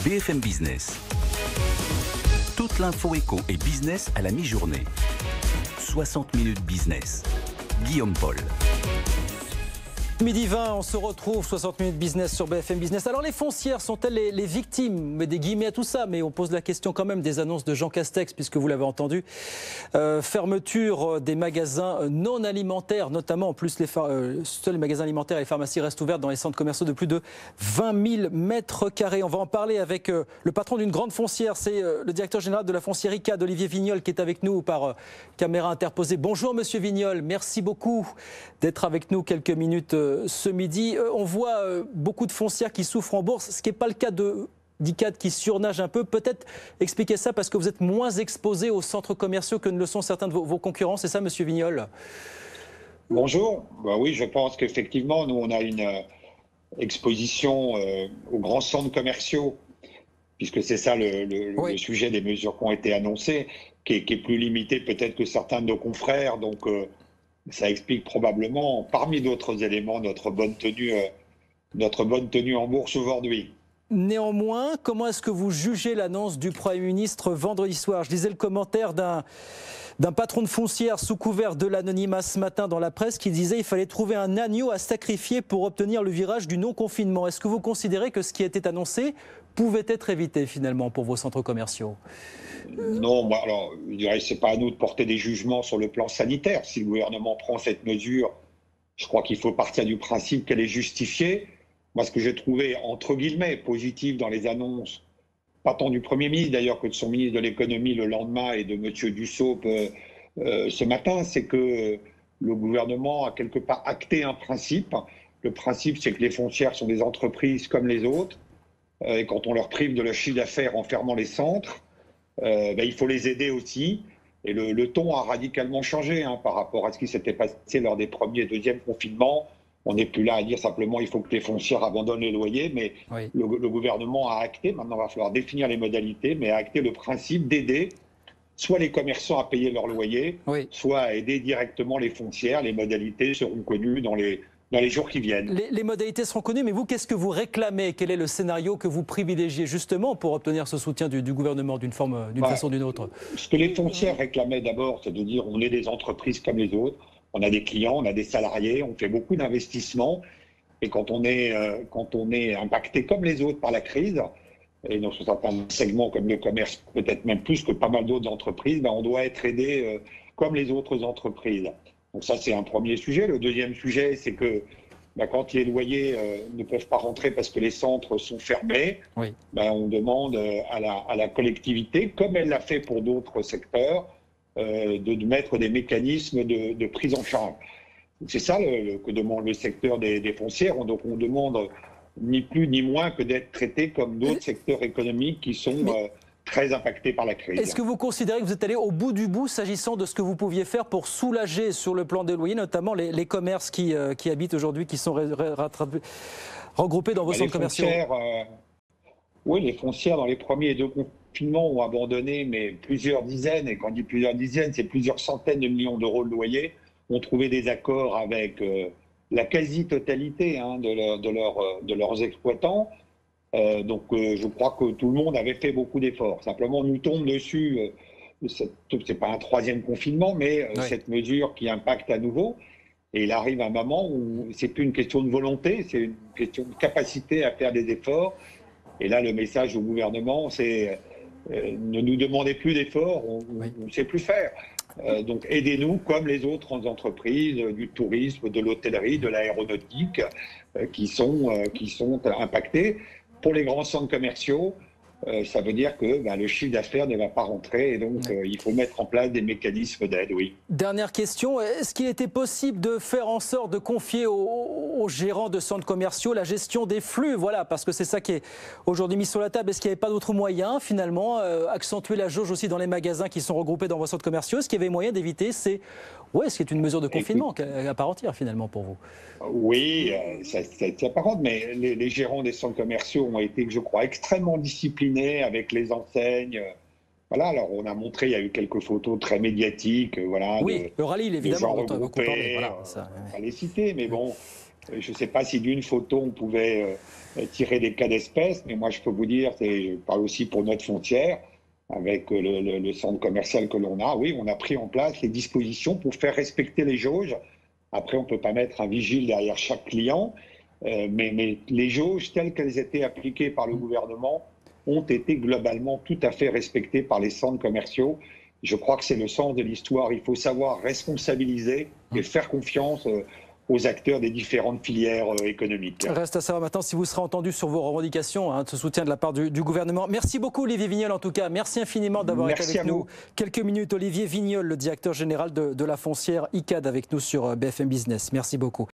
BFM Business. Toute l'info éco et business à la mi-journée. 60 minutes business. Guillaume Paul. Midi 20, on se retrouve, 60 minutes business sur BFM Business. Alors les foncières sont-elles les victimes? Mais des guillemets à tout ça, mais on pose la question quand même des annonces de Jean Castex, puisque vous l'avez entendu. Fermeture des magasins non alimentaires, notamment, en plus seuls les magasins alimentaires et les pharmacies restent ouvertes dans les centres commerciaux de plus de 20 000 mètres carrés. On va en parler avec le patron d'une grande foncière, c'est le directeur général de la foncière ICAD, Olivier Vignol, qui est avec nous par caméra interposée. Bonjour Monsieur Vignol, merci beaucoup d'être avec nous quelques minutes ce midi. On voit beaucoup de foncières qui souffrent en bourse, ce qui n'est pas le cas d'ICAD qui surnage un peu. Peut-être expliquer ça parce que vous êtes moins exposé aux centres commerciaux que ne le sont certains de vos concurrents. C'est ça, Monsieur Vignol? Bonjour. Oui, je pense qu'effectivement, nous, on a une exposition aux grands centres commerciaux, puisque c'est ça le sujet des mesures qui ont été annoncées, qui est plus limité peut-être que certains de nos confrères. Donc, ça explique probablement, parmi d'autres éléments, notre bonne tenue en bourse aujourd'hui. Néanmoins, comment est-ce que vous jugez l'annonce du Premier ministre vendredi soir? Je lisais le commentaire d'un patron de foncière sous couvert de l'anonymat ce matin dans la presse qui disait qu'il fallait trouver un agneau à sacrifier pour obtenir le virage du non-confinement. Est-ce que vous considérez que ce qui a été annoncé pouvait être évité finalement pour vos centres commerciaux? Non, alors, je dirais que ce n'est pas à nous de porter des jugements sur le plan sanitaire. Si le gouvernement prend cette mesure, je crois qu'il faut partir du principe qu'elle est justifiée. Moi, ce que j'ai trouvé, entre guillemets, positif dans les annonces, pas tant du Premier ministre d'ailleurs que de son ministre de l'économie le lendemain et de M. Dussopt ce matin, c'est que le gouvernement a quelque part acté un principe. Le principe, c'est que les foncières sont des entreprises comme les autres. Et quand on leur prive de leur chiffre d'affaires en fermant les centres, il faut les aider aussi. Et le ton a radicalement changé par rapport à ce qui s'était passé lors des premiers et deuxièmes confinements. On n'est plus là à dire simplement il faut que les foncières abandonnent les loyers, mais oui. Le gouvernement a acté, maintenant il va falloir définir les modalités, mais a acté le principe d'aider soit les commerçants à payer leur loyer, oui, soit à aider directement les foncières. Les modalités seront connues dans les jours qui viennent. Les modalités seront connues, mais vous, qu'est-ce que vous réclamez? Quel est le scénario que vous privilégiez justement pour obtenir ce soutien du gouvernement d'une façon ou d'une autre? Ce que les foncières réclamaient d'abord, c'est de dire on est des entreprises comme les autres, on a des clients, on a des salariés, on fait beaucoup d'investissements, et quand on est impacté comme les autres par la crise, et dans certains segments comme le commerce, peut-être même plus que pas mal d'autres entreprises, on doit être aidé comme les autres entreprises. Donc ça, c'est un premier sujet. Le deuxième sujet, c'est que quand les loyers ne peuvent pas rentrer parce que les centres sont fermés, oui, on demande à la collectivité, comme elle l'a fait pour d'autres secteurs, de mettre des mécanismes de prise en charge. C'est ça que demande le secteur des foncières. Donc on demande ni plus ni moins que d'être traité comme d'autres secteurs économiques qui sont très impactés par la crise. Est-ce que vous considérez que vous êtes allé au bout du bout s'agissant de ce que vous pouviez faire pour soulager sur le plan des loyers, notamment les commerces qui habitent aujourd'hui, qui sont regroupés dans vos centres commerciaux? Oui, les foncières dans les premiers et deux confinements ont abandonné, mais plusieurs dizaines, et quand je dis plusieurs dizaines, c'est plusieurs centaines de millions d'euros de loyer, ont trouvé des accords avec la quasi-totalité de leurs exploitants. Donc je crois que tout le monde avait fait beaucoup d'efforts. Simplement, nous tombe dessus, c'est pas un troisième confinement, mais oui, cette mesure qui impacte à nouveau. Et il arrive un moment où c'est plus une question de volonté, c'est une question de capacité à faire des efforts. Et là, le message au gouvernement, c'est ne nous demandez plus d'efforts, on ne sait plus faire. Donc aidez-nous comme les autres entreprises du tourisme, de l'hôtellerie, de l'aéronautique qui sont impactées. Pour les grands centres commerciaux, ça veut dire que le chiffre d'affaires ne va pas rentrer et donc il faut mettre en place des mécanismes d'aide, oui. Dernière question, est-ce qu'il était possible de faire en sorte de confier aux gérants de centres commerciaux la gestion des flux? Voilà, parce que c'est ça qui est aujourd'hui mis sur la table. Est-ce qu'il n'y avait pas d'autres moyens finalement? Accentuer la jauge aussi dans les magasins qui sont regroupés dans vos centres commerciaux. Est-ce qu'il y avait moyen d'éviter ce qui est une mesure de confinement à part entière finalement pour vous? Oui, c'est apparent, mais les gérants des centres commerciaux ont été, je crois, extrêmement disciplinés avec les enseignes. Voilà, alors on a montré, il y a eu quelques photos très médiatiques. Voilà, oui, le rallye, évidemment, on va les citer, mais bon, Je ne sais pas si d'une photo, on pouvait tirer des cas d'espèce, mais moi, je peux vous dire, je parle aussi pour notre foncière, avec le centre commercial que l'on a, oui, on a pris en place les dispositions pour faire respecter les jauges. Après, on ne peut pas mettre un vigile derrière chaque client, mais les jauges telles qu'elles étaient appliquées par le gouvernement ont été globalement tout à fait respectées par les centres commerciaux. Je crois que c'est le sens de l'histoire. Il faut savoir responsabiliser et faire confiance aux acteurs des différentes filières économiques. Reste à savoir maintenant si vous serez entendu sur vos revendications, de soutien de la part du gouvernement. Merci beaucoup Olivier Vignol en tout cas. Merci infiniment d'avoir été avec nous. Quelques minutes, Olivier Vignol, le directeur général de la foncière ICAD avec nous sur BFM Business. Merci beaucoup.